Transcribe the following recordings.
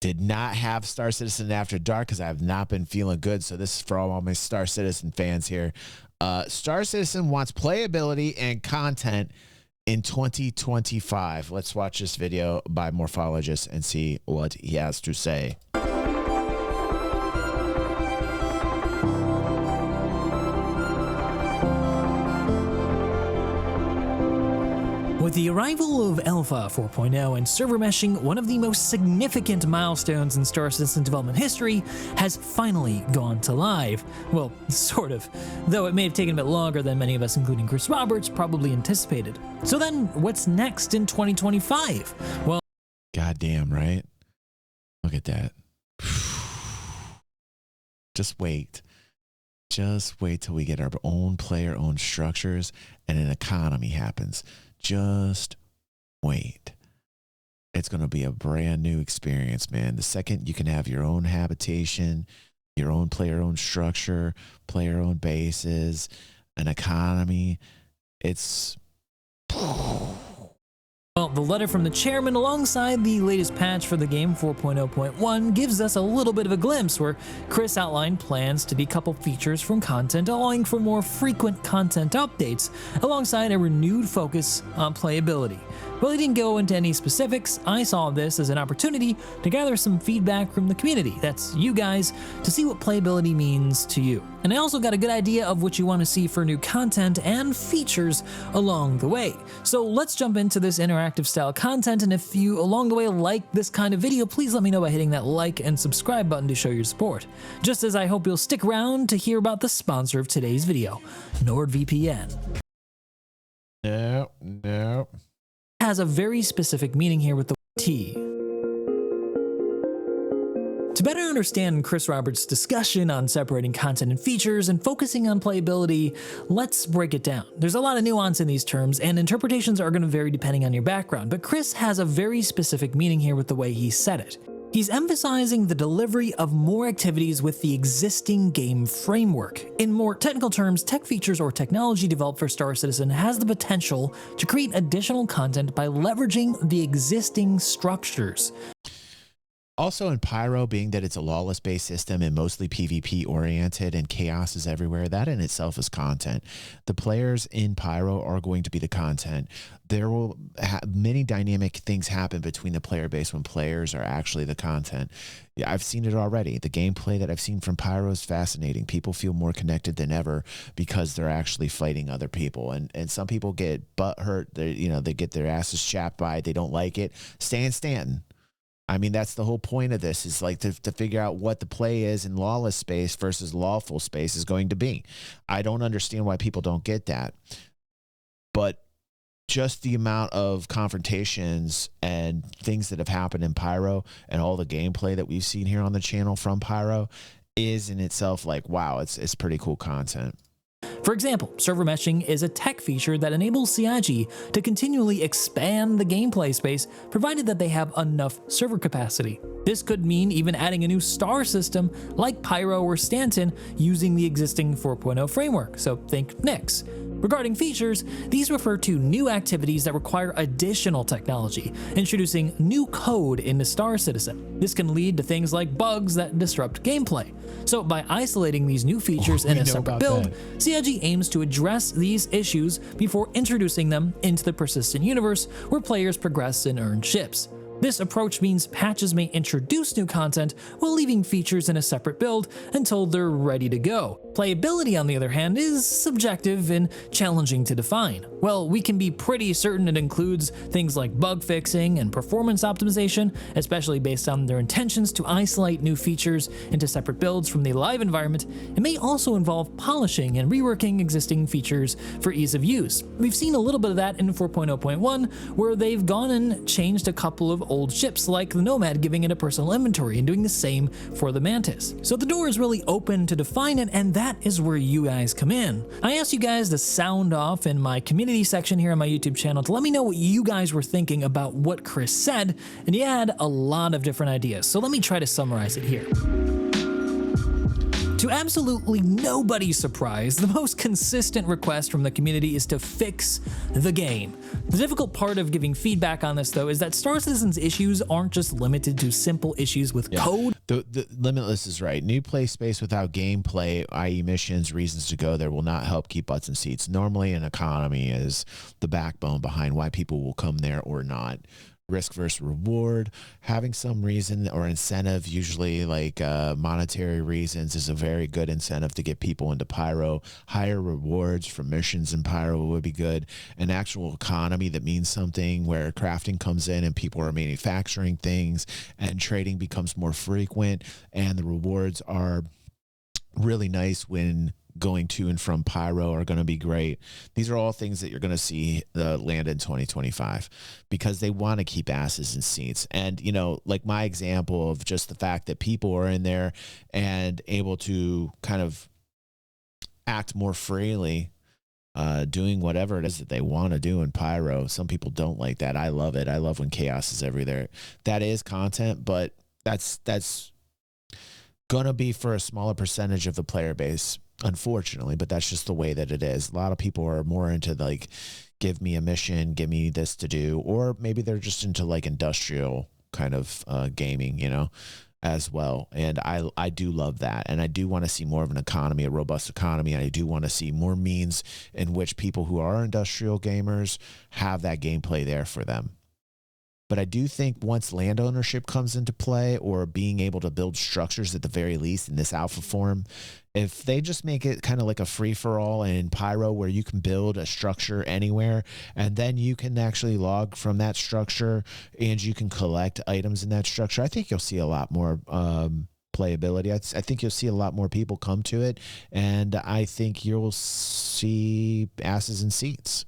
Did not have Star Citizen After Dark because I have not been feeling good. So this is for all my Star Citizen fans here. Star Citizen wants playability and content in 2025. Let's watch this video by Morphologis and see what he has to say. With the arrival of Alpha 4.0 and server meshing, one of the most significant milestones in Star Citizen development history has finally gone to live. Well, sort of, though it may have taken a bit longer than many of us, including Chris Roberts, probably anticipated. So then, what's next in 2025? Well, goddamn, right? Look at that. Just wait. Just wait till we get our own player-owned structures and an economy happens. Just wait. It's going to be a brand new experience, man. The second you can have your own habitation, your own player-owned structure, player-owned bases, an economy, it's... Well, the letter from the chairman alongside the latest patch for the game 4.0.1 gives us a little bit of a glimpse where Chris outlined plans to decouple features from content, allowing for more frequent content updates alongside a renewed focus on playability. While he didn't go into any specifics, I saw this as an opportunity to gather some feedback from the community, that's you guys, to see what playability means to you. And I also got a good idea of what you want to see for new content and features along the way. So let's jump into this interactive style content, and if you along the way like this kind of video, please let me know by hitting that like and subscribe button to show your support. Just as I hope you'll stick around to hear about the sponsor of today's video, NordVPN. No. Has a very specific meaning here with the T. To better understand Chris Roberts' discussion on separating content and features and focusing on playability, let's break it down. There's a lot of nuance in these terms, and interpretations are going to vary depending on your background, but Chris has a very specific meaning here with the way he said it. He's emphasizing the delivery of more activities with the existing game framework. In more technical terms, tech features or technology developed for Star Citizen has the potential to create additional content by leveraging the existing structures. Also in Pyro, being that it's a lawless-based system and mostly PvP-oriented and chaos is everywhere, that in itself is content. The players in Pyro are going to be the content. There will many dynamic things happen between the player base when players are actually the content. Yeah, I've seen it already. The gameplay that I've seen from Pyro is fascinating. People feel more connected than ever because they're actually fighting other people. And some people get butt hurt. They get their asses chapped by it. They don't like it. Stan Stanton. I mean, that's the whole point of this, is like to figure out what the play is in lawless space versus lawful space is going to be. I don't understand why people don't get that. But just the amount of confrontations and things that have happened in Pyro and all the gameplay that we've seen here on the channel from Pyro is in itself like, wow, it's pretty cool content. For example, server meshing is a tech feature that enables CIG to continually expand the gameplay space, provided that they have enough server capacity. This could mean even adding a new star system like Pyro or Stanton using the existing 4.0 framework, so think Nyx. Regarding features, these refer to new activities that require additional technology, introducing new code into Star Citizen. This can lead to things like bugs that disrupt gameplay. So by isolating these new features in a separate build, CIG aims to address these issues before introducing them into the persistent universe where players progress and earn ships. This approach means patches may introduce new content while leaving features in a separate build until they're ready to go. Playability, on the other hand, is subjective and challenging to define. Well, we can be pretty certain it includes things like bug fixing and performance optimization, especially based on their intentions to isolate new features into separate builds from the live environment. It may also involve polishing and reworking existing features for ease of use. We've seen a little bit of that in 4.0.1, where they've gone and changed a couple of old ships like the Nomad, giving it a personal inventory and doing the same for the Mantis. So the door is really open to define it, and that is where you guys come in. I asked you guys to sound off in my community section here on my YouTube channel to let me know what you guys were thinking about what Chris said, and you had a lot of different ideas, so let me try to summarize it here. To absolutely nobody's surprise, the most consistent request from the community is to fix the game. The difficult part of giving feedback on this, though, is that Star Citizen's issues aren't just limited to simple issues with code. The Limitless is right. New play space without gameplay, i.e. missions, reasons to go there, will not help keep butts in seats. Normally, an economy is the backbone behind why people will come there or not. Risk versus reward, having some reason or incentive, usually like monetary reasons, is a very good incentive to get people into Pyro. Higher rewards for missions in Pyro would be good. An actual economy that means something, where crafting comes in and people are manufacturing things and trading becomes more frequent, and the rewards are really nice when going to and from Pyro, are going to be great. These are all things that you're going to see land in 2025 because they want to keep asses in seats. And, you know, like my example of just the fact that people are in there and able to kind of act more freely, doing whatever it is that they want to do in Pyro. Some people don't like that. I love it. I love when chaos is everywhere. That is content, but that's going to be for a smaller percentage of the player base, unfortunately, but that's just the way that it is. A lot of people are more into like, give me a mission, give me this to do, or maybe they're just into like industrial kind of gaming, you know, as well. And I do love that. And I do want to see more of an economy, a robust economy. I do want to see more means in which people who are industrial gamers have that gameplay there for them. But I do think once land ownership comes into play, or being able to build structures at the very least in this alpha form, if they just make it kind of like a free-for-all in Pyro where you can build a structure anywhere and then you can actually log from that structure and you can collect items in that structure, I think you'll see a lot more playability. I think you'll see a lot more people come to it, and I think you'll see asses in seats.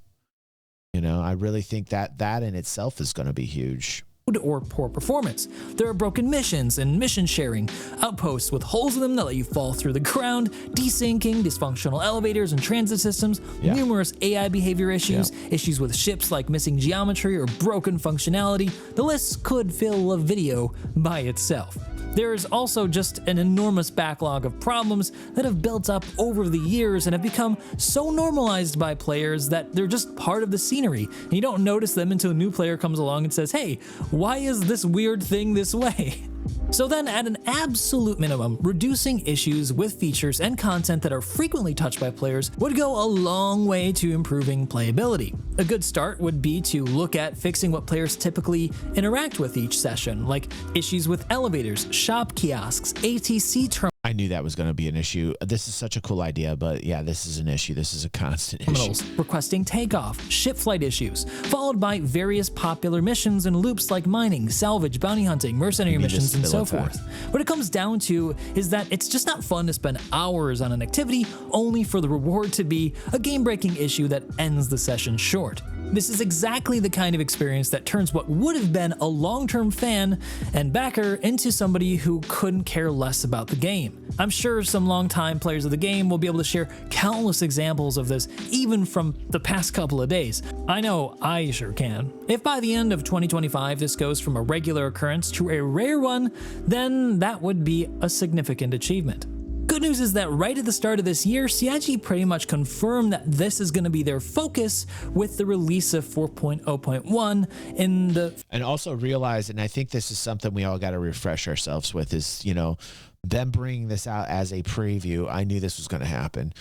You know, I really think that in itself is going to be huge. Or poor performance. There are broken missions and mission sharing, outposts with holes in them that let you fall through the ground, desyncing, dysfunctional elevators and transit systems, numerous AI behavior issues, issues with ships like missing geometry or broken functionality. The list could fill a video by itself. There is also just an enormous backlog of problems that have built up over the years and have become so normalized by players that they're just part of the scenery, and you don't notice them until a new player comes along and says, hey, why is this weird thing this way? So then, at an absolute minimum, reducing issues with features and content that are frequently touched by players would go a long way to improving playability. A good start would be to look at fixing what players typically interact with each session, like issues with elevators, shop kiosks, ATC terminals. I knew that was going to be an issue. This is such a cool idea, but yeah, this is an issue. This is a constant issue. Requesting takeoff, ship flight issues, followed by various popular missions and loops like mining, salvage, bounty hunting, mercenary missions, and so forth. What it comes down to is that it's just not fun to spend hours on an activity only for the reward to be a game-breaking issue that ends the session short. This is exactly the kind of experience that turns what would have been a long-term fan and backer into somebody who couldn't care less about the game. I'm sure some long-time players of the game will be able to share countless examples of this, even from the past couple of days. I know I sure can. If by the end of 2025 this goes from a regular occurrence to a rare one, then that would be a significant achievement. Good news is that right at the start of this year, CIG pretty much confirmed that this is going to be their focus with the release of 4.0.1 in the... And also realize, and I think this is something we all got to refresh ourselves with, is, you know, them bringing this out as a preview. I knew this was going to happen.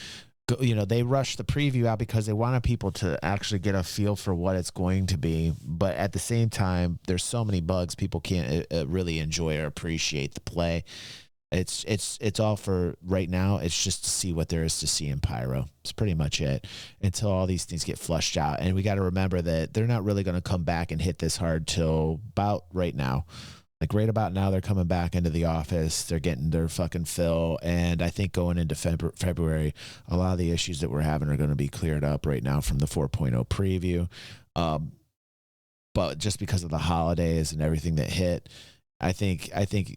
You know, they rushed the preview out because they wanted people to actually get a feel for what it's going to be. But at the same time, there's so many bugs, people can't really enjoy or appreciate the play. It's all for right now. It's just to see what there is to see in Pyro. It's pretty much it until all these things get flushed out. And we got to remember that they're not really going to come back and hit this hard till about right now. Like right about now, they're coming back into the office. They're getting their fucking fill. And I think going into February, a lot of the issues that we're having are going to be cleared up right now from the 4.0 preview. but just because of the holidays and everything that hit, I think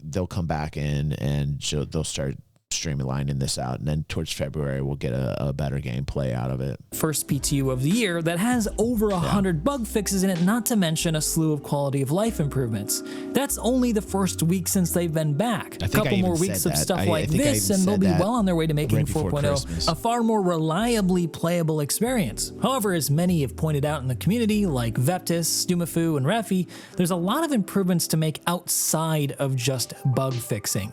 they'll come back in and they'll start streamlining this out, and then towards February we'll get a better gameplay out of it. First PTU of the year that has over 100 bug fixes in it, not to mention a slew of quality of life improvements. That's only the first week since they've been back. A couple more weeks of stuff like this and they'll be well on their way to making 4.0 a far more reliably playable experience. However, as many have pointed out in the community, like Veptis, Stumafu, and Refi, there's a lot of improvements to make outside of just bug fixing.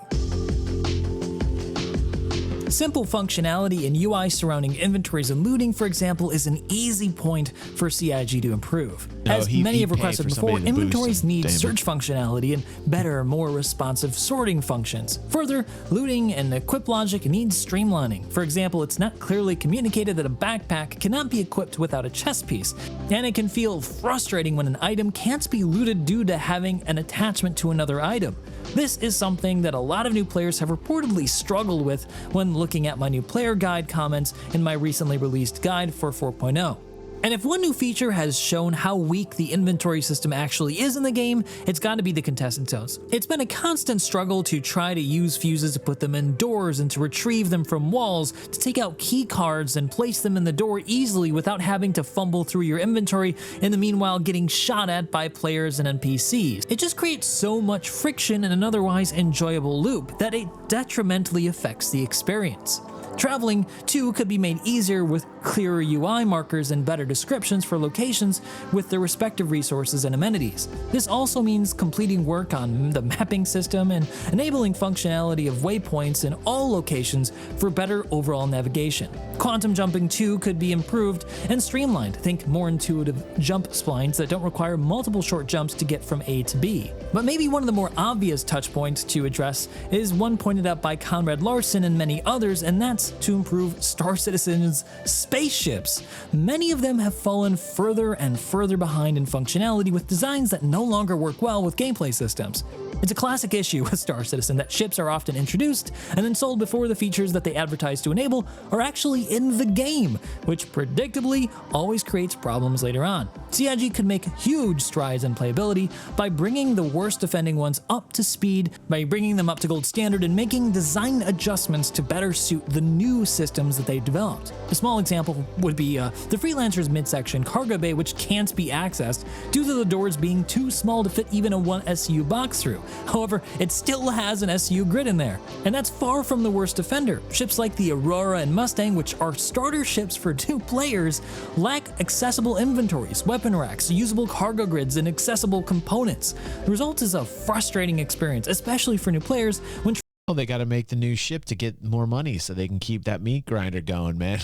Simple functionality and UI surrounding inventories and looting, for example, is an easy point for CIG to improve. As many have requested before, inventories need search functionality and better, more responsive sorting functions. Further, looting and equip logic needs streamlining. For example, it's not clearly communicated that a backpack cannot be equipped without a chest piece, and it can feel frustrating when an item can't be looted due to having an attachment to another item. This is something that a lot of new players have reportedly struggled with when looking at my new player guide comments in my recently released guide for 4.0. And if one new feature has shown how weak the inventory system actually is in the game, it's got to be the contested zones. It's been a constant struggle to try to use fuses to put them in doors and to retrieve them from walls, to take out key cards and place them in the door easily without having to fumble through your inventory, in the meanwhile getting shot at by players and NPCs. It just creates so much friction in an otherwise enjoyable loop that it detrimentally affects the experience. Traveling, too, could be made easier with clearer UI markers and better descriptions for locations with their respective resources and amenities. This also means completing work on the mapping system and enabling functionality of waypoints in all locations for better overall navigation. Quantum jumping, too, could be improved and streamlined. Think more intuitive jump splines that don't require multiple short jumps to get from A to B. But maybe one of the more obvious touch points to address is one pointed out by Conrad Larson and many others, and that's to improve Star Citizen's spaceships. Many of them have fallen further and further behind in functionality, with designs that no longer work well with gameplay systems. It's a classic issue with Star Citizen that ships are often introduced and then sold before the features that they advertise to enable are actually in the game, which predictably always creates problems later on. CIG could make huge strides in playability by bringing the worst offending ones up to speed, by bringing them up to gold standard and making design adjustments to better suit the new systems that they've developed. A small example would be the Freelancer's midsection cargo bay, which can't be accessed due to the doors being too small to fit even a 1 SU box through. However, it still has an SU grid in there, and that's far from the worst offender. Ships like the Aurora and Mustang, which are starter ships for 2 players, lack accessible inventories, weapon racks, usable cargo grids, and accessible components. The result is a frustrating experience, especially for new players when well, they got to make the new ship to get more money so they can keep that meat grinder going, man.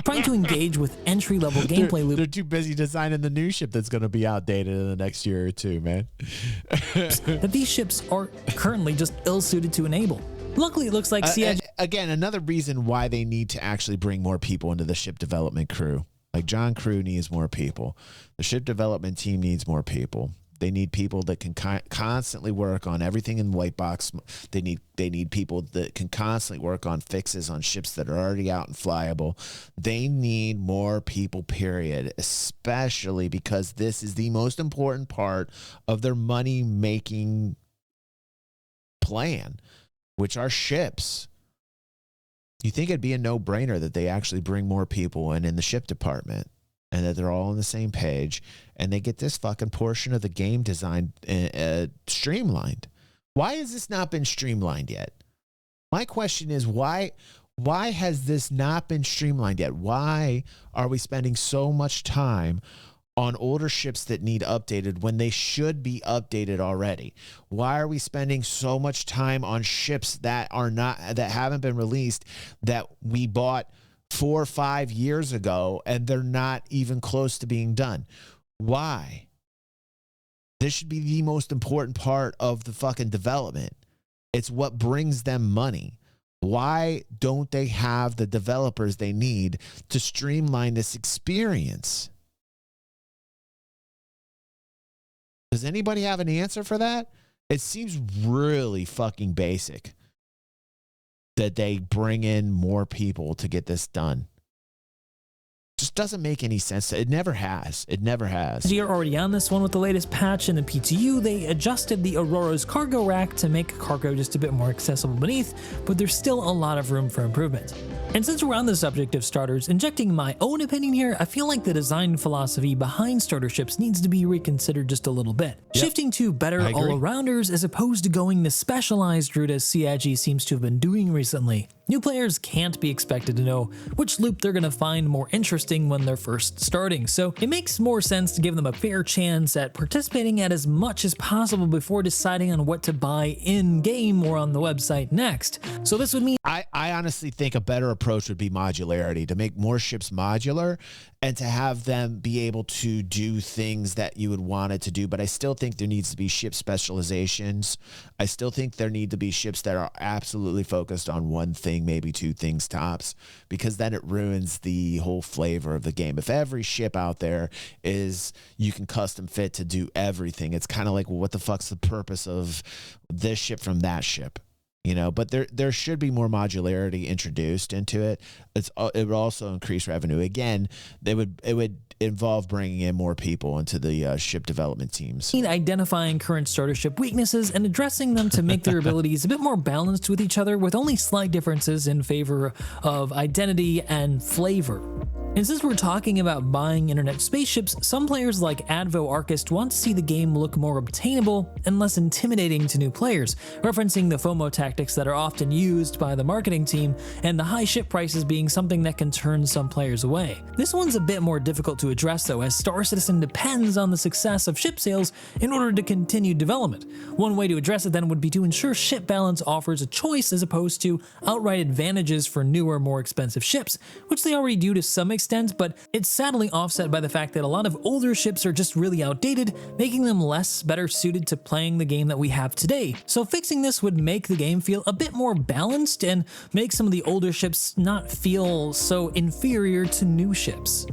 trying to engage with entry-level gameplay loops. They're too busy designing the new ship that's going to be outdated in the next year or two, man. that these ships are currently just ill-suited to enable. Luckily, it looks like CIG... Again, another reason why they need to actually bring more people into the ship development crew. Like John Crew needs more people. The ship development team needs more people. They need people that can constantly work on everything in white box. They need people that can constantly work on fixes on ships that are already out and flyable. They need more people, period, especially because this is the most important part of their money-making plan, which are ships. You think it'd be a no-brainer that they actually bring more people in the ship department, and that they're all on the same page, and they get this fucking portion of the game design streamlined. Why has this not been streamlined yet? My question is, why has this not been streamlined yet? Why are we spending so much time on older ships that need updated when they should be updated already? Why are we spending so much time on ships that haven't been released, that we bought 4 or 5 years ago, and they're not even close to being done? Why? This should be the most important part of the fucking development. It's what brings them money. Why don't they have the developers they need to streamline this experience? Does anybody have an answer for that? It seems really fucking basic that they bring in more people to get this done. just doesn't make any sense. It never has. It never has. You're already on this one with the latest patch in the PTU. They adjusted the Aurora's cargo rack to make cargo just a bit more accessible beneath, but there's still a lot of room for improvement. And since we're on the subject of starters, injecting my own opinion here, I feel like the design philosophy behind starter ships needs to be reconsidered just a little bit. Yep. Shifting to better all-arounders as opposed to going the specialized route as CIG seems to have been doing recently. New players can't be expected to know which loop they're going to find more interesting when they're first starting, so it makes more sense to give them a fair chance at participating at as much as possible before deciding on what to buy in-game or on the website next. So this would mean I honestly think a better approach would be modularity, to make more ships modular and to have them be able to do things that you would want it to do. But I still think there needs to be ship specializations. I still think there need to be ships that are absolutely focused on one thing, maybe two things tops, because then it ruins the whole flavor of the game. If every ship out there is you can custom fit to do everything, it's kind of like, well, what the fuck's the purpose of this ship from that ship? You know, but there should be more modularity introduced into it. It would also increase revenue. Again, it would involve bringing in more people into the ship development teams. Identifying current starter ship weaknesses and addressing them to make their abilities a bit more balanced with each other, with only slight differences in favor of identity and flavor. And since we're talking about buying internet spaceships, some players like Advo Archist want to see the game look more obtainable and less intimidating to new players, referencing the FOMO tactics that are often used by the marketing team and the high ship prices being something that can turn some players away. This one's a bit more difficult to address though, as Star Citizen depends on the success of ship sales in order to continue development. One way to address it then would be to ensure ship balance offers a choice as opposed to outright advantages for newer, more expensive ships, which they already do to some extent, but it's sadly offset by the fact that a lot of older ships are just really outdated, making them less better suited to playing the game that we have today. So fixing this would make the game feel a bit more balanced and make some of the older ships not feel so inferior to new ships.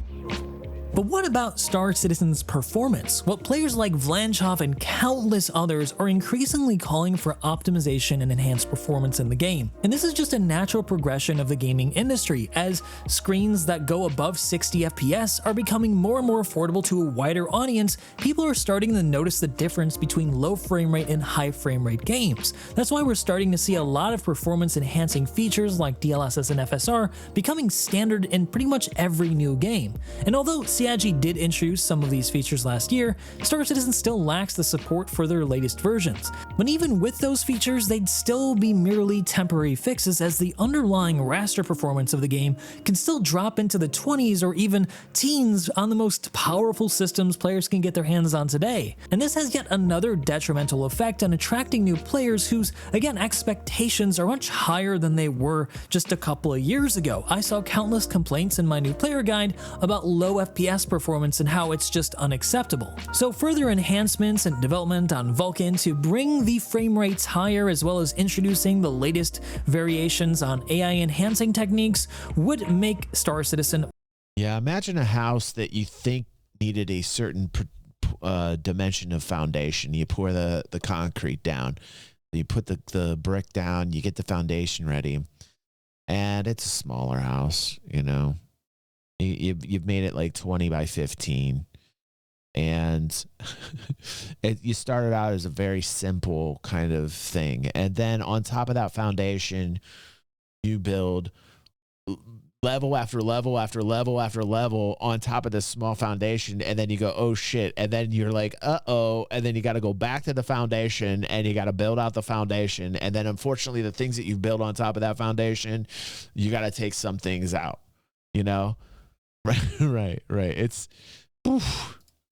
But what about Star Citizen's performance? Well, players like Vlanchov and countless others are increasingly calling for optimization and enhanced performance in the game. And this is just a natural progression of the gaming industry, as screens that go above 60 FPS are becoming more and more affordable to a wider audience. People are starting to notice the difference between low frame rate and high frame rate games. That's why we're starting to see a lot of performance enhancing features like DLSS and FSR becoming standard in pretty much every new game. And although CIG did introduce some of these features last year, Star Citizen still lacks the support for their latest versions. But even with those features, they'd still be merely temporary fixes, as the underlying raster performance of the game can still drop into the 20s or even teens on the most powerful systems players can get their hands on today. And this has yet another detrimental effect on attracting new players whose, again, expectations are much higher than they were just a couple of years ago. I saw countless complaints in my new player guide about low FPS performance and how it's just unacceptable. So further enhancements and development on Vulcan to bring the frame rates higher, as well as introducing the latest variations on AI enhancing techniques, would make Star Citizen. Yeah, imagine a house that you think needed a certain dimension of foundation. You pour the concrete down, you put the brick down, you get the foundation ready, and it's a smaller house, you know. You've made it like 20 by 15, and you started out as a very simple kind of thing, and then on top of that foundation you build level after level after level after level on top of this small foundation, and then you go, oh shit, and then you're like, uh-oh, and then you got to go back to the foundation and you got to build out the foundation, and then unfortunately the things that you've built on top of that foundation, you got to take some things out, you know. Right. It's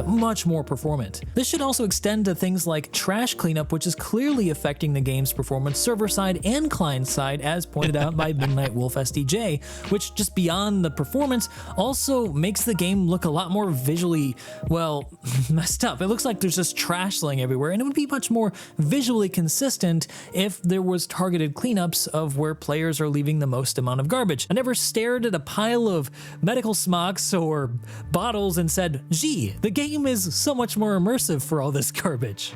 much more performant. This should also extend to things like trash cleanup, which is clearly affecting the game's performance server side and client side, as pointed out by Midnight Wolf SDJ, which, just beyond the performance, also makes the game look a lot more visually, well, messed up. It looks like there's just trash laying everywhere, and it would be much more visually consistent if there was targeted cleanups of where players are leaving the most amount of garbage. I never stared at a pile of medical smocks or bottles and said, gee, the game is so much more immersive for all this garbage.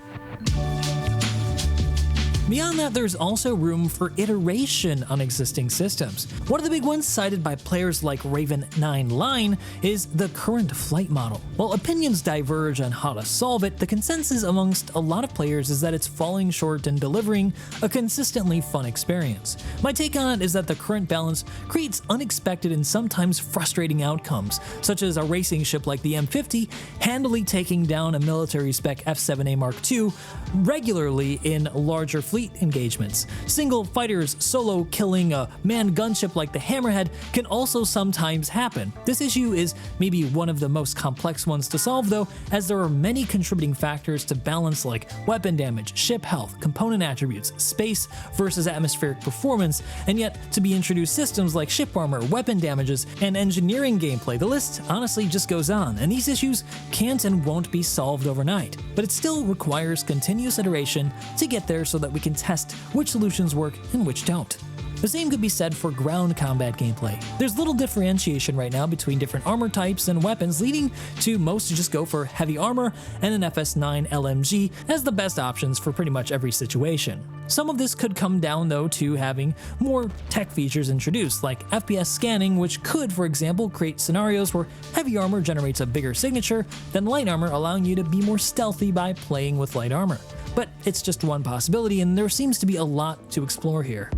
Beyond that, there's also room for iteration on existing systems. One of the big ones cited by players like Raven9 Line is the current flight model. While opinions diverge on how to solve it, the consensus amongst a lot of players is that it's falling short in delivering a consistently fun experience. My take on it is that the current balance creates unexpected and sometimes frustrating outcomes, such as a racing ship like the M50 handily taking down a military spec F-7A Mark II regularly in larger fleet engagements. Single fighters solo killing a manned gunship like the Hammerhead can also sometimes happen. This issue is maybe one of the most complex ones to solve though, as there are many contributing factors to balance like weapon damage, ship health, component attributes, space versus atmospheric performance, and yet to be introduced systems like ship armor, weapon damages, and engineering gameplay. The list honestly just goes on, and these issues can't and won't be solved overnight, but it still requires continuous iteration to get there so that we can test which solutions work and which don't. The same could be said for ground combat gameplay. There's little differentiation right now between different armor types and weapons, leading to most to just go for heavy armor and an FS9 LMG as the best options for pretty much every situation. Some of this could come down though to having more tech features introduced, like FPS scanning, which could, for example, create scenarios where heavy armor generates a bigger signature than light armor, allowing you to be more stealthy by playing with light armor. But it's just one possibility, and there seems to be a lot to explore here.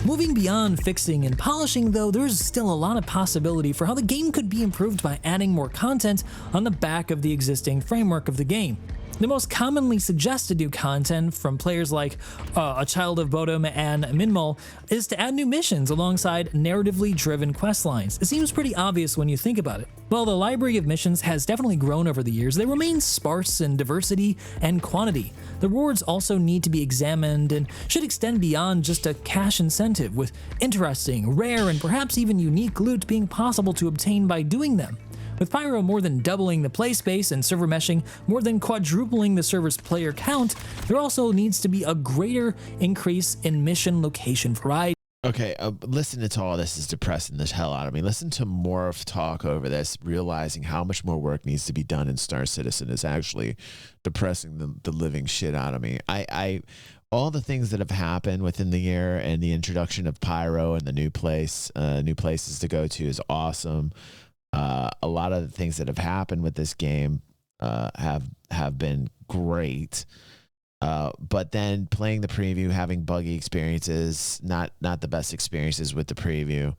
Moving beyond fixing and polishing though, there's still a lot of possibility for how the game could be improved by adding more content on the back of the existing framework of the game. The most commonly suggested new content from players like A Child of Bodom and Minmul is to add new missions alongside narratively driven quest lines. It seems pretty obvious when you think about it. While the library of missions has definitely grown over the years, they remain sparse in diversity and quantity. The rewards also need to be examined and should extend beyond just a cash incentive, with interesting, rare, and perhaps even unique loot being possible to obtain by doing them. With Pyro more than doubling the play space and server meshing more than quadrupling the server's player count, there also needs to be a greater increase in mission location variety. Okay, listening to all this is depressing the hell out of me. Listen to Morph talk over this, realizing how much more work needs to be done in Star Citizen is actually depressing the living shit out of me. All the things that have happened within the year and the introduction of Pyro and the new places to go to is awesome. A lot of the things that have happened with this game have been great. But then playing the preview, having buggy experiences, not the best experiences with the preview,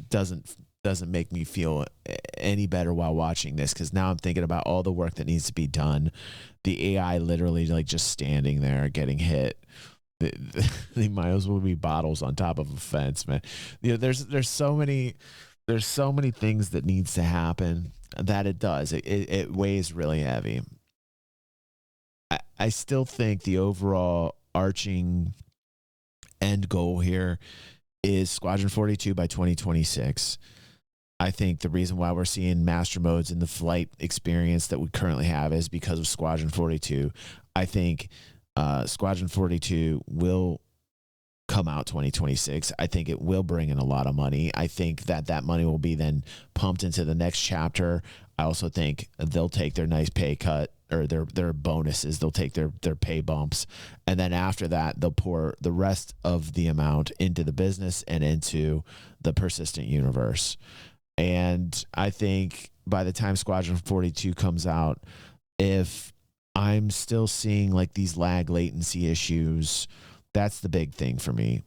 doesn't make me feel any better while watching this, because now I'm thinking about all the work that needs to be done. The AI literally like just standing there getting hit. They might as well be bottles on top of a fence, man. You know, there's so many things that needs to happen that it does. It weighs really heavy. I still think the overall arching end goal here is Squadron 42 by 2026. I think the reason why we're seeing master modes in the flight experience that we currently have is because of Squadron 42. I think Squadron 42 will come out 2026. I think it will bring in a lot of money. I think that money will be then pumped into the next chapter. I also think they'll take their nice pay cut, or their bonuses. They'll take their pay bumps. And then after that, they'll pour the rest of the amount into the business and into the persistent universe. And I think by the time Squadron 42 comes out, if I'm still seeing like these lag latency issues, that's the big thing for me.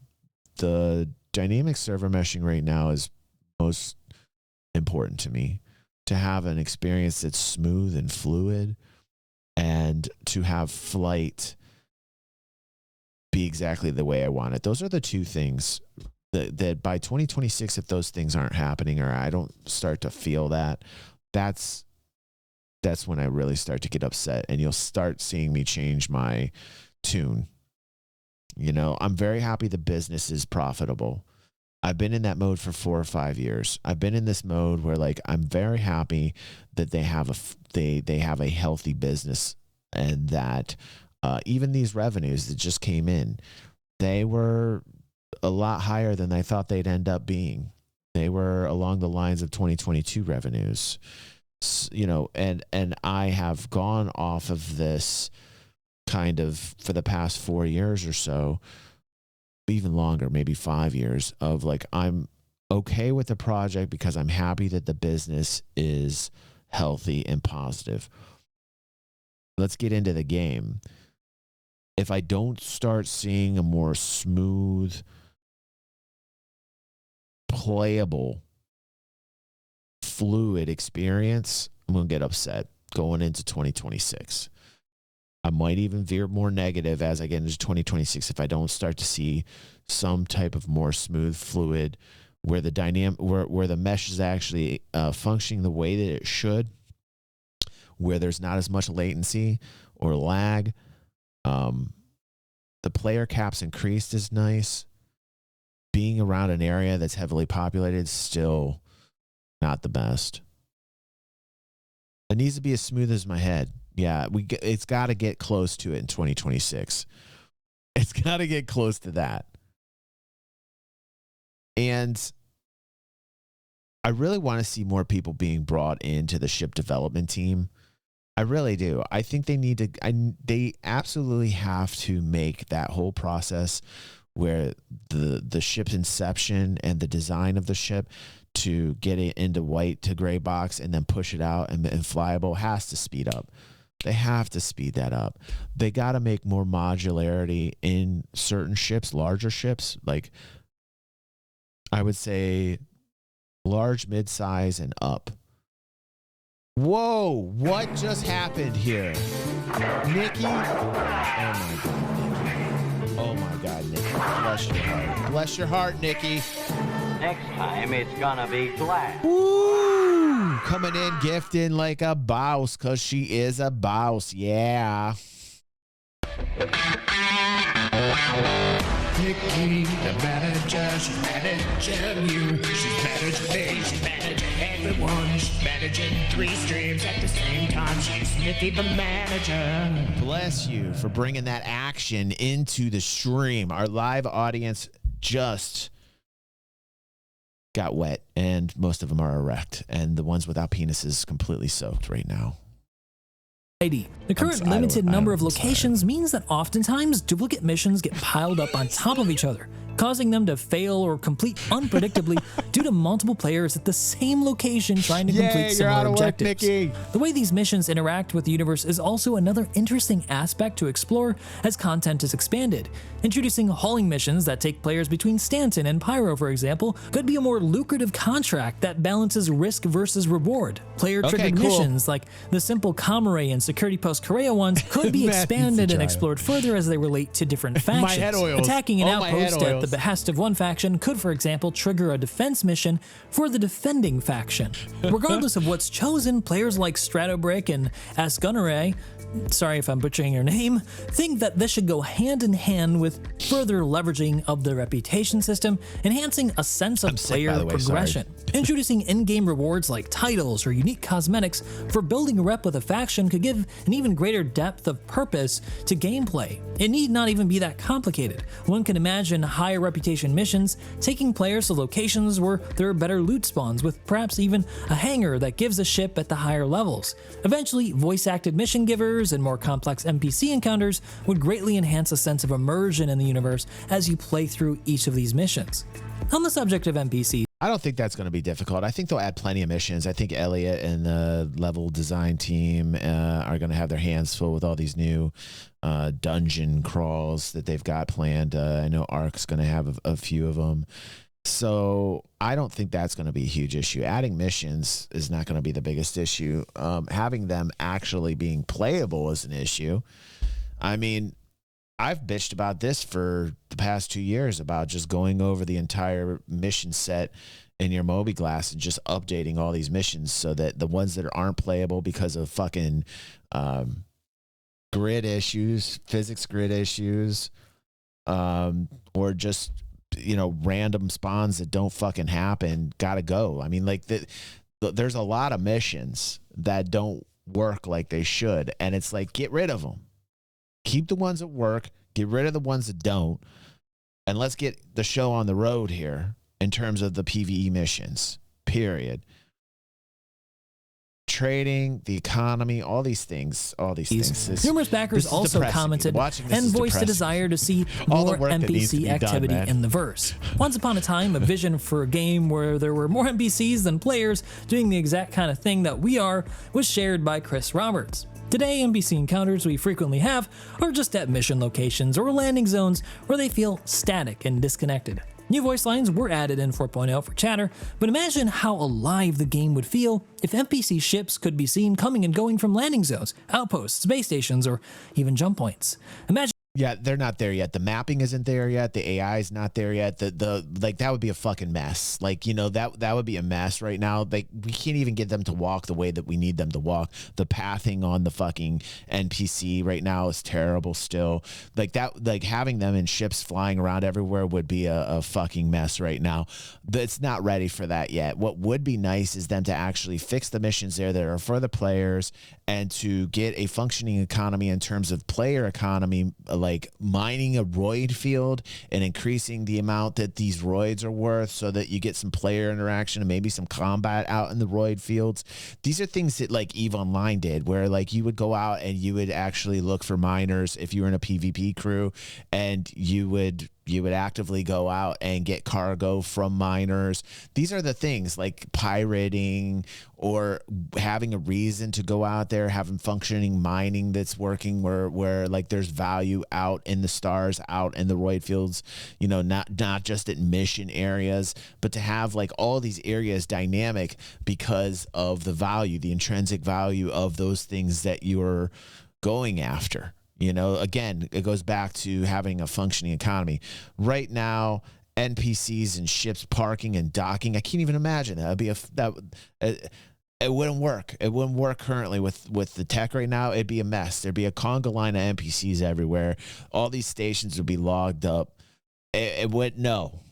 The dynamic server meshing right now is most important to me. To have an experience that's smooth and fluid, and to have flight be exactly the way I want it. Those are the two things that by 2026, if those things aren't happening, or I don't start to feel that's when I really start to get upset, and you'll start seeing me change my tune. You know, I'm very happy the business is profitable. I've been in that mode for 4 or 5 years. I've been in this mode where like I'm very happy that they have a healthy business, and that even these revenues that just came in, they were a lot higher than I thought they'd end up being. They were along the lines of 2022 revenues. you know, and I have gone off of this kind of for the past 4 years or so, even longer, maybe 5 years, of like, I'm okay with the project because I'm happy that the business is healthy and positive. Let's get into the game. If I don't start seeing a more smooth, playable, fluid experience, I'm going to get upset going into 2026. I might even veer more negative as I get into 2026 if I don't start to see some type of more smooth, fluid, where the dynamic, where the mesh is actually functioning the way that it should, where there's not as much latency or lag. The player caps increased is nice. Being around an area that's heavily populated is still not the best. It needs to be as smooth as my head. Yeah, it's got to get close to it in 2026. It's got to get close to that. And I really want to see more people being brought into the ship development team. I really do. I think they need to, they absolutely have to make that whole process where the ship's inception and the design of the ship to get it into white to gray box and then push it out and flyable has to speed up. They have to speed that up. They got to make more modularity in certain ships, larger ships, like I would say large, mid-size, and up. Whoa, what just happened here? Nikki? Oh my God, Nikki. Bless your heart. Bless your heart, Nikki. Next time, it's gonna be black. Woo! Coming in, gifting like a boss, because she is a boss. Yeah. Nikki, the manager, she's managing you. She's managing me, she's managing everyone. She's managing 3 streams at the same time. She's Nikki, the manager. Bless you for bringing that action into the stream. Our live audience just got wet, and most of them are erect, and the ones without penises completely soaked right now. The current limited number of locations means that oftentimes duplicate missions get piled up on top of each other, causing them to fail or complete unpredictably due to multiple players at the same location trying to complete similar objectives. The way these missions interact with the universe is also another interesting aspect to explore as content is expanded. Introducing hauling missions that take players between Stanton and Pyro, for example, could be a more lucrative contract that balances risk versus reward. Player-triggered missions like the simple Comare and Security Post Correa ones could be expanded and explored further as they relate to different factions. Attacking an outpost at the behest of one faction could, for example, trigger a defense mission for the defending faction. Regardless of what's chosen, players like Stratobrick and Asgunare, sorry if I'm butchering your name, think that this should go hand in hand with further leveraging of the reputation system, enhancing a sense of player progression. Introducing in-game rewards like titles or unique cosmetics for building a rep with a faction could give an even greater depth of purpose to gameplay. It need not even be that complicated. One can imagine higher reputation missions taking players to locations where there are better loot spawns, with perhaps even a hangar that gives a ship at the higher levels. Eventually, voice-acted mission givers and more complex NPC encounters would greatly enhance a sense of immersion in the universe as you play through each of these missions. On the subject of NPCs, I don't think that's going to be difficult. I think they'll add plenty of missions. I think Elliot and the level design team are going to have their hands full with all these new dungeon crawls that they've got planned. I know Ark's going to have a few of them. So I don't think that's going to be a huge issue. Adding missions is not going to be the biggest issue. Having them actually being playable is an issue. I mean, I've bitched about this for the past 2 years about just going over the entire mission set in your mobiGlass and just updating all these missions so that the ones that aren't playable because of fucking grid issues, physics grid issues, or just, you know, random spawns that don't fucking happen, gotta go. I mean, like, there's a lot of missions that don't work like they should, and it's like, get rid of them. Keep the ones that work, get rid of the ones that don't, and let's get the show on the road here in terms of the PvE missions, period. trading, the economy, all these things. Numerous backers also commented and voiced a desire to see more NPC activity in the verse. Once upon a time, a vision for a game where there were more NPCs than players doing the exact kind of thing that we are was shared by Chris Roberts. Today, NPC encounters we frequently have are just at mission locations or landing zones where they feel static and disconnected. New voice lines were added in 4.0 for chatter, but imagine how alive the game would feel if NPC ships could be seen coming and going from landing zones, outposts, space stations, or even jump points. Imagine. Yeah, they're not there yet. The mapping isn't there yet. The AI is not there yet. The like that would be a fucking mess. Like, you know, that would be a mess right now. Like, we can't even get them to walk the way that we need them to walk. The pathing on the fucking NPC right now is terrible still. Like that, like having them in ships flying around everywhere would be a fucking mess right now. But it's not ready for that yet. What would be nice is them to actually fix the missions there that are for the players and to get a functioning economy in terms of player economy, like mining a roid field and increasing the amount that these roids are worth so that you get some player interaction and maybe some combat out in the roid fields. These are things that like EVE Online did, where like you would go out and you would actually look for miners if you were in a PvP crew, and you would actively go out and get cargo from miners. These are the things like pirating or having a reason to go out there, having functioning mining that's working where like there's value out in the stars, out in the roid fields, you know, not just at mission areas, but to have like all these areas dynamic because of the value, the intrinsic value of those things that you're going after. You know, again, it goes back to having a functioning economy. Right now, NPCs and ships parking and docking, I can't even imagine that. It wouldn't work. It wouldn't work currently with the tech right now. It'd be a mess. There'd be a conga line of NPCs everywhere. All these stations would be logged up. It would no.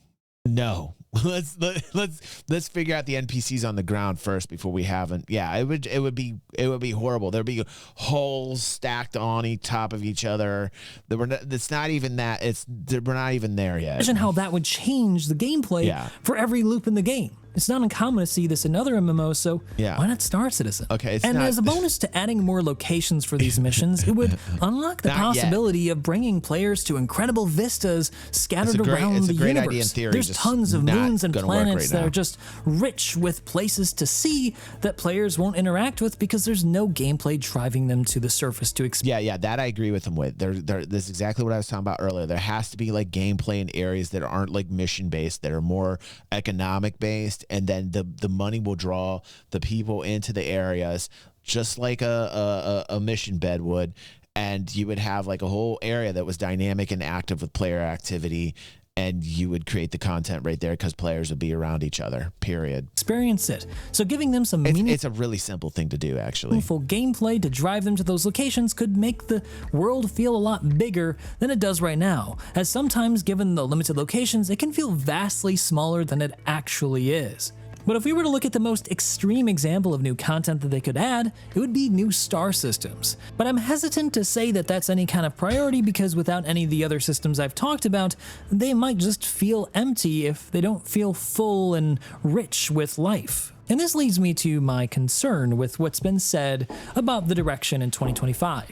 Let's figure out the NPCs on the ground first before we haven't. Yeah, it would be horrible. There'd be holes stacked on top of each other. It's not even that. We're not even there yet. Imagine how that would change the gameplay for every loop in the game. It's not uncommon to see this in other MMOs, so why not Star Citizen? Okay, as a bonus to adding more locations for these missions, it would unlock the possibility of bringing players to incredible vistas scattered around the universe. Idea in theory, there's tons of moons and planets that are just rich with places to see that players won't interact with because there's no gameplay driving them to the surface to experience. Yeah, that I agree with them with. This is exactly what I was talking about earlier. There has to be like gameplay in areas that aren't like mission based, that are more economic based. And then the money will draw the people into the areas just like a mission bed would. And you would have like a whole area that was dynamic and active with player activity. And you would create the content right there because players would be around each other, period. Experience it. So giving them some it's a really simple thing to do, actually. Meaningful gameplay to drive them to those locations could make the world feel a lot bigger than it does right now, as sometimes given the limited locations, it can feel vastly smaller than it actually is. But if we were to look at the most extreme example of new content that they could add, it would be new star systems. But I'm hesitant to say that that's any kind of priority because without any of the other systems I've talked about, they might just feel empty if they don't feel full and rich with life. And this leads me to my concern with what's been said about the direction in 2025.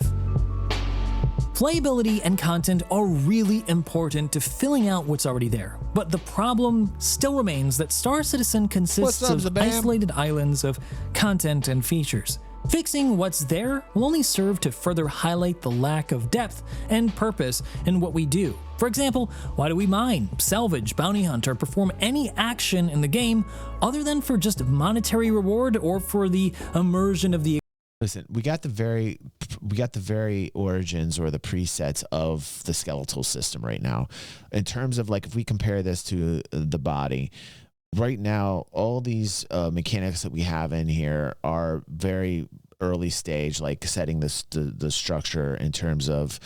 Playability and content are really important to filling out what's already there, but the problem still remains that Star Citizen consists of isolated islands of content and features. Fixing what's there will only serve to further highlight the lack of depth and purpose in what we do. For example, why do we mine, salvage, bounty hunt, or perform any action in the game other than for just monetary reward or for the immersion of the. Listen, we got the very origins or the presets of the skeletal system right now. In terms of like, if we compare this to the body, right now, all these mechanics that we have in here are very early stage, like setting the structure in terms of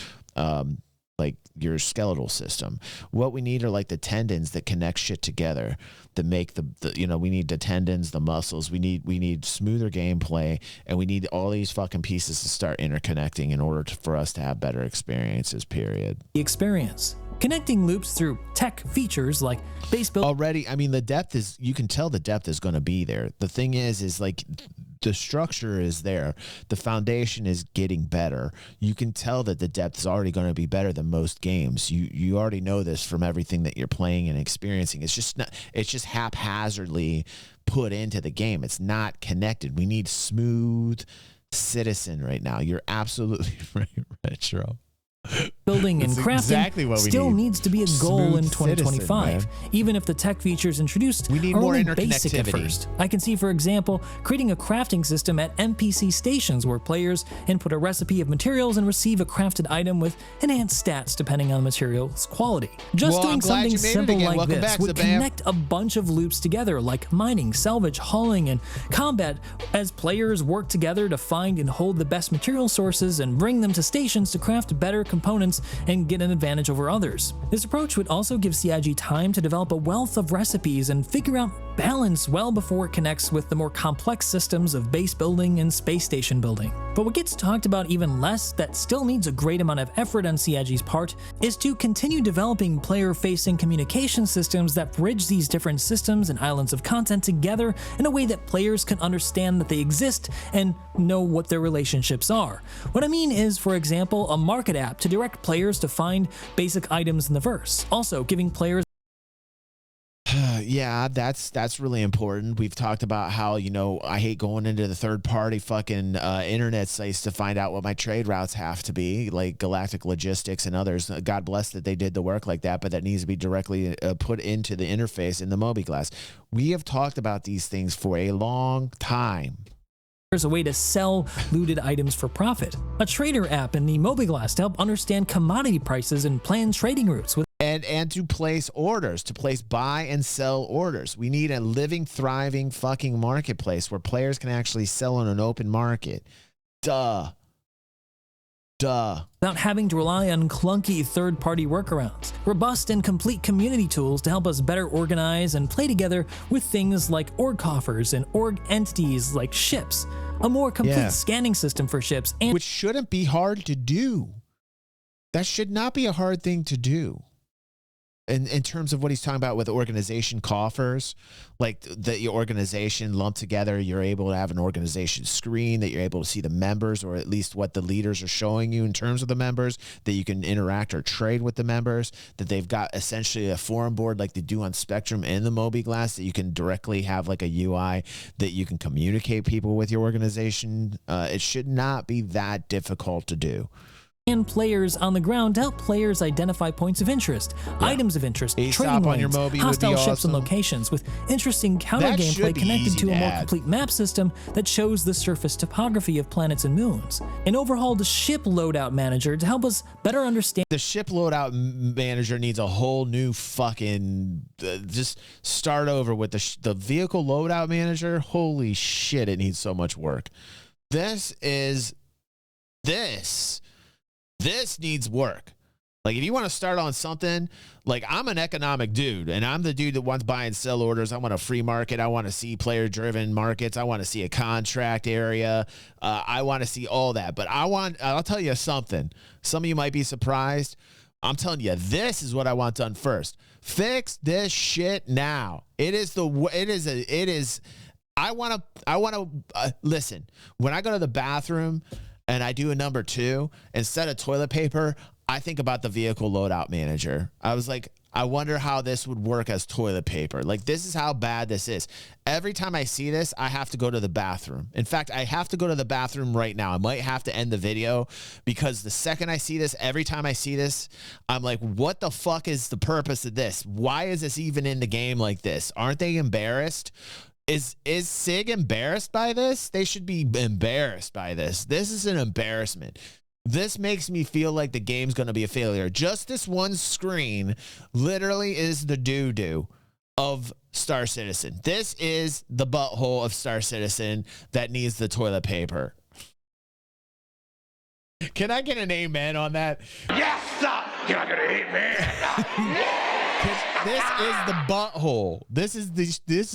like your skeletal system. What we need are like the tendons that connect shit together, that make we need the tendons, the muscles, we need smoother gameplay, and we need all these fucking pieces to start interconnecting in order for us to have better experiences, period. Experience. Connecting loops through tech features like base build. Already, I mean, the depth is, you can tell the depth is going to be there. The thing is like, the structure is there. The foundation is getting better. You can tell that the depth is already going to be better than most games. You already know this from everything that you're playing and experiencing. It's just haphazardly put into the game. It's not connected. We need smooth citizen right now. You're absolutely right, Retro. Building and crafting exactly what we still need. needs to be a goal in Smooth 2025, citizen, even if the tech features introduced We need are more only basic at interconnectivity. first. I can see, for example, creating a crafting system at NPC stations where players input a recipe of materials and receive a crafted item with enhanced stats depending on the material's quality. Just Well, doing I'm glad something you made it simple again. like Welcome this back, would Zabam. connect a bunch of loops together, like mining, salvage, hauling, and combat, as players work together to find and hold the best material sources and bring them to stations to craft better components and get an advantage over others. This approach would also give CIG time to develop a wealth of recipes and figure out balance well before it connects with the more complex systems of base building and space station building. But what gets talked about even less, that still needs a great amount of effort on CIG's part, is to continue developing player-facing communication systems that bridge these different systems and islands of content together in a way that players can understand that they exist and know what their relationships are. What I mean is, for example, a market app to direct players to find basic items in the verse. Also, giving players Yeah, that's really important. We've talked about how, I hate going into the third party fucking internet sites to find out what my trade routes have to be, like Galactic Logistics and others. God bless that they did the work like that, but that needs to be directly put into the interface in the mobiGlass. We have talked about these things for a long time. there's a way to sell looted items for profit. A trader app in the mobiGlass to help understand commodity prices and plan trading routes with And to place orders, to place buy and sell orders. We need a living, thriving fucking marketplace where players can actually sell on an open market. Duh. without having to rely on clunky third-party workarounds. Robust and complete community tools to help us better organize and play together with things like org coffers and org entities like ships. A more complete scanning system for ships, and which shouldn't be hard to do. That should not be a hard thing to do. In terms of what he's talking about with organization coffers, like your organization lumped together, you're able to have an organization screen that you're able to see the members, or at least what the leaders are showing you in terms of the members, that you can interact or trade with the members, that they've got essentially a forum board like they do on Spectrum and the mobiGlass, that you can directly have like a UI that you can communicate people with your organization. It should not be that difficult to do. and players on the ground to help players identify points of interest, items of interest, trading on your lanes, Mobi would be hostile ships awesome. and locations, with interesting counter That gameplay should be connected easy to a to more add. complete map system that shows the surface topography of planets and moons. An overhauled ship loadout manager to help us better understand The ship loadout manager needs a whole new fucking just start over with the vehicle loadout manager. Holy shit, it needs so much work. This needs work. Like, if you want to start on something, like, I'm an economic dude, and I'm the dude that wants buy and sell orders. I want a free market. I want to see player-driven markets. I want to see a contract area. I want to see all that. But I'll tell you something. Some of you might be surprised. I'm telling you, this is what I want done first. Fix this shit now. I want to listen, when I go to the bathroom and I do a number 2, instead of toilet paper, I think about the vehicle loadout manager. I was like, I wonder how this would work as toilet paper. Like, this is how bad this is. Every time I see this, I have to go to the bathroom. In fact, I have to go to the bathroom right now. I might have to end the video, because the second I see this, every time I see this, I'm like, what the fuck is the purpose of this? Why is this even in the game like this? Aren't they embarrassed? Is SIG embarrassed by this? They should be embarrassed by this. This is an embarrassment. This makes me feel like the game's going to be a failure. Just this one screen literally is the doo-doo of Star Citizen. This is the butthole of Star Citizen that needs the toilet paper. Can I get an amen on that? Yes, sir. Can I get an amen? This is the butthole. This is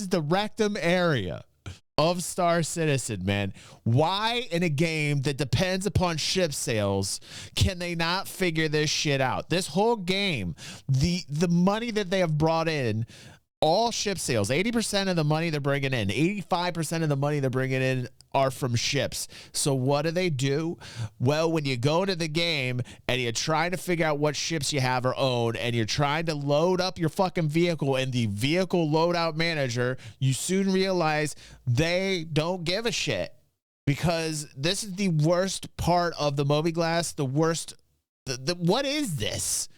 the rectum area of Star Citizen, man. Why in a game that depends upon ship sales can they not figure this shit out? This whole game, the money that they have brought in, all ship sales, 80% of the money they're bringing in, 85% of the money they're bringing in are from ships. So what do? Well, when you go to the game and you're trying to figure out what ships you have or own, and you're trying to load up your fucking vehicle in the vehicle loadout manager, you soon realize they don't give a shit, because this is the worst part of the Mobiglass. The worst. What is this?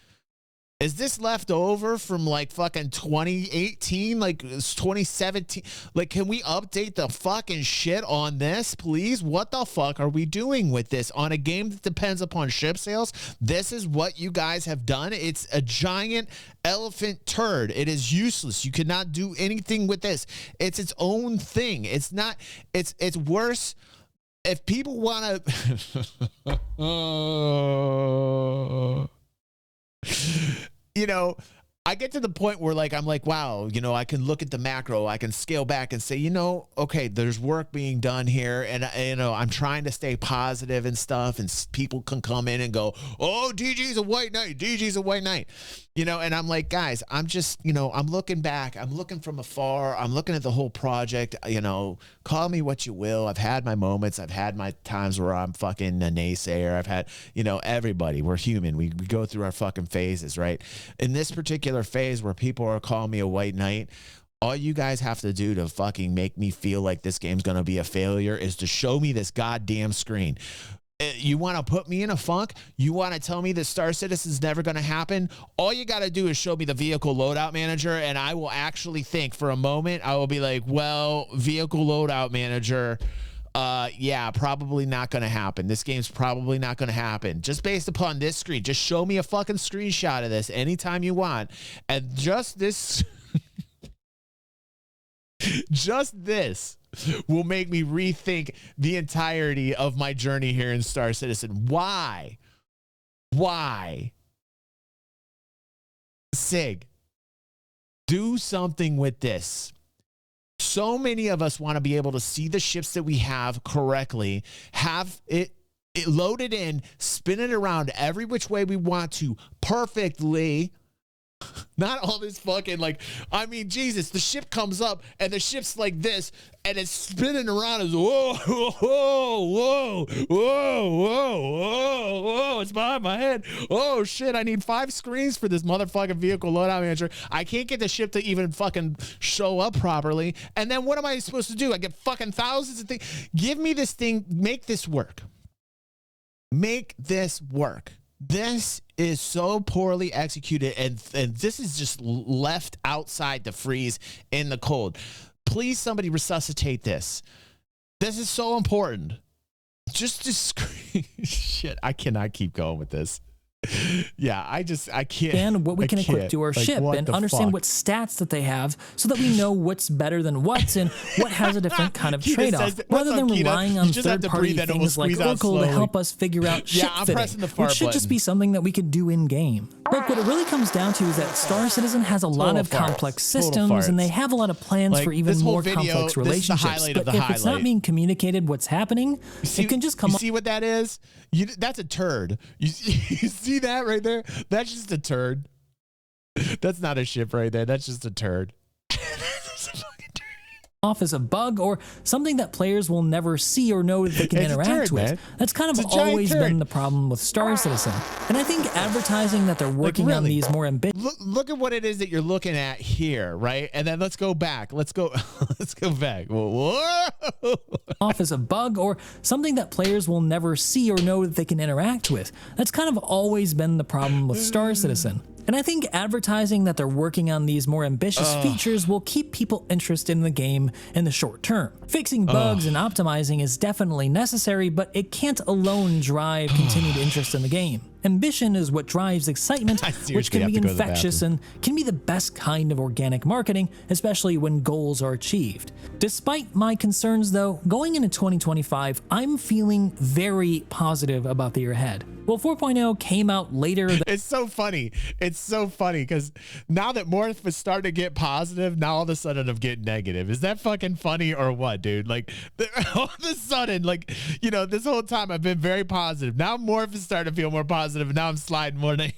Is this left over from like fucking 2018? Like 2017? Like, can we update the fucking shit on this, please? What the fuck are we doing with this on a game that depends upon ship sales? This is what you guys have done. It's a giant elephant turd. It is useless. You cannot do anything with this. It's its own thing. It's not, it's worse. If people want to, you know, I get to the point where like, I'm like, wow, you know, I can look at the macro, I can scale back and say, you know, okay, there's work being done here. And, you know, I'm trying to stay positive and stuff. And people can come in and go, oh, DG's a white knight. DG's a white knight. You know, and I'm like, guys, I'm just, you know, I'm looking back. I'm looking from afar. I'm looking at the whole project. You know, call me what you will. I've had my moments. I've had my times where I'm fucking a naysayer. I've had, you know, everybody. We're human. We go through our fucking phases, right? In this particular phase where people are calling me a white knight, all you guys have to do to fucking make me feel like this game's going to be a failure is to show me this goddamn screen. You want to put me in a funk? You want to tell me that Star Citizen's never going to happen? All you got to do is show me the vehicle loadout manager, and I will actually think for a moment. I will be like, well, vehicle loadout manager, yeah, probably not going to happen. This game's probably not going to happen. Just based upon this screen. Just show me a fucking screenshot of this anytime you want. And just this... just this will make me rethink the entirety of my journey here in Star Citizen. Why? Sig, do something with this. So many of us want to be able to see the ships that we have correctly, have it loaded in, spin it around every which way we want to perfectly. Not all this fucking, like, I mean, Jesus, the ship comes up and the ship's like this and it's spinning around as whoa, whoa, whoa, whoa, whoa, whoa, it's behind my head. Oh shit, I need 5 screens for this motherfucking vehicle loadout manager. I can't get the ship to even fucking show up properly. And then what am I supposed to do? I get fucking thousands of things. Give me this thing, make this work. Make this work. This is so poorly executed, and this is just left outside to freeze in the cold. Please, somebody resuscitate this. This is so important. Just to scream. Shit, I cannot keep going with this. Yeah, I can't. And what we can equip to our ship and understand what stats that they have so that we know what's better than what's and what has a different kind of trade-off, rather than relying on third-party things like Oracle to help us figure out ship fitting, which should just be something that we could do in-game. Look, what it really comes down to is that Star Citizen has a lot of complex systems, and they have a lot of plans for even more complex relationships. But if it's not being communicated what's happening, it can just come. You see what that is? That's a turd. You see that right there? That's just a turd. That's not a ship right there. That's just a turd. Off as a bug or something that players will never see or know that they can interact with. Man. That's kind of always been the problem with Star Citizen. And I think advertising that they're working on these more ambitious... Look at what it is that you're looking at here, right? And then let's go back. Let's go back. Whoa. Off as a bug or something that players will never see or know that they can interact with. That's kind of always been the problem with Star Citizen. And I think advertising that they're working on these more ambitious features will keep people interested in the game in the short term. Fixing bugs and optimizing is definitely necessary, but it can't alone drive continued interest in the game. Ambition is what drives excitement, which can be infectious and can be the best kind of organic marketing, especially when goals are achieved. Despite my concerns though, going into 2025, I'm feeling very positive about the year ahead. Well, 4.0 came out later. It's so funny. It's so funny because now that Morph is starting to get positive, now all of a sudden I'm getting negative. Is that fucking funny or what, dude? Like all of a sudden, like, you know, this whole time I've been very positive. Now Morph is starting to feel more positive. And now I'm sliding more than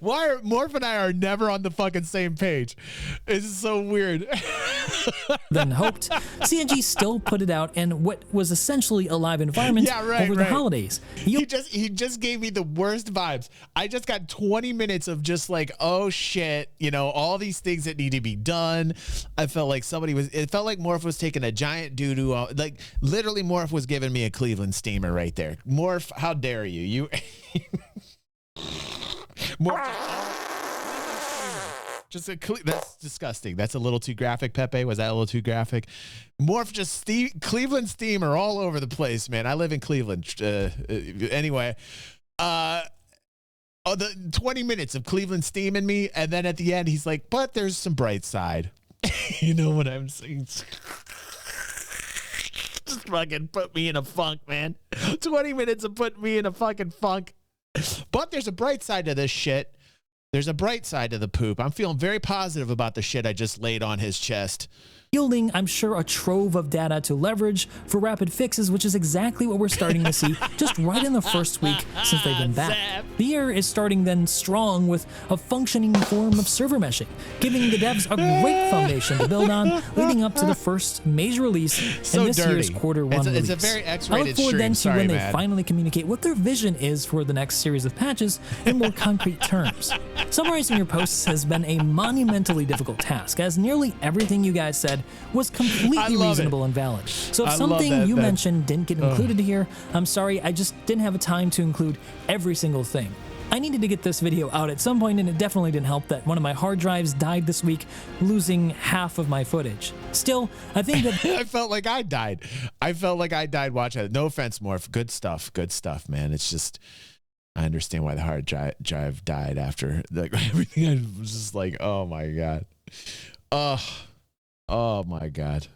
Why are Morph and I are never on the fucking same page? It's so weird. Than hoped, CNG still put it out in what was essentially a live environment over the holidays. He just gave me the worst vibes. I just got 20 minutes of just like, oh shit, you know, all these things that need to be done. I felt like it felt like Morph was taking a giant doo-doo, like literally Morph was giving me a Cleveland steamer right there. Morph, how dare you? Morph, that's disgusting. That's a little too graphic, Pepe. Was that a little too graphic? Morph just Cleveland steamer all over the place, man. I live in Cleveland. Anyway, the 20 minutes of Cleveland steaming me, and then at the end, he's like, but there's some bright side. You know what I'm saying? Just fucking put me in a funk, man. 20 minutes of putting me in a fucking funk. But there's a bright side to this shit. There's a bright side to the poop. I'm feeling very positive about the shit I just laid on his chest. Yielding, I'm sure, a trove of data to leverage for rapid fixes, which is exactly what we're starting to see just right in the first week since they've been back. The year is starting then strong with a functioning form of server meshing, giving the devs a great foundation to build on leading up to the first major release in this year's quarter one release. It's a very X-rated I look forward then to stream. when they finally communicate what their vision is for the next series of patches in more concrete terms. Summarizing your posts has been a monumentally difficult task, as nearly everything you guys said was completely reasonable and valid. So if something you mentioned didn't get included here, I'm sorry, I just didn't have a time to include every single thing. I needed to get this video out at some point, and it definitely didn't help that one of my hard drives died this week, losing half of my footage. Still, I think that I felt like I died. Watching it. No offense, Morph. Good stuff, man. It's just, I understand why the hard drive died after like everything. I was just like, oh my god. Oh my god.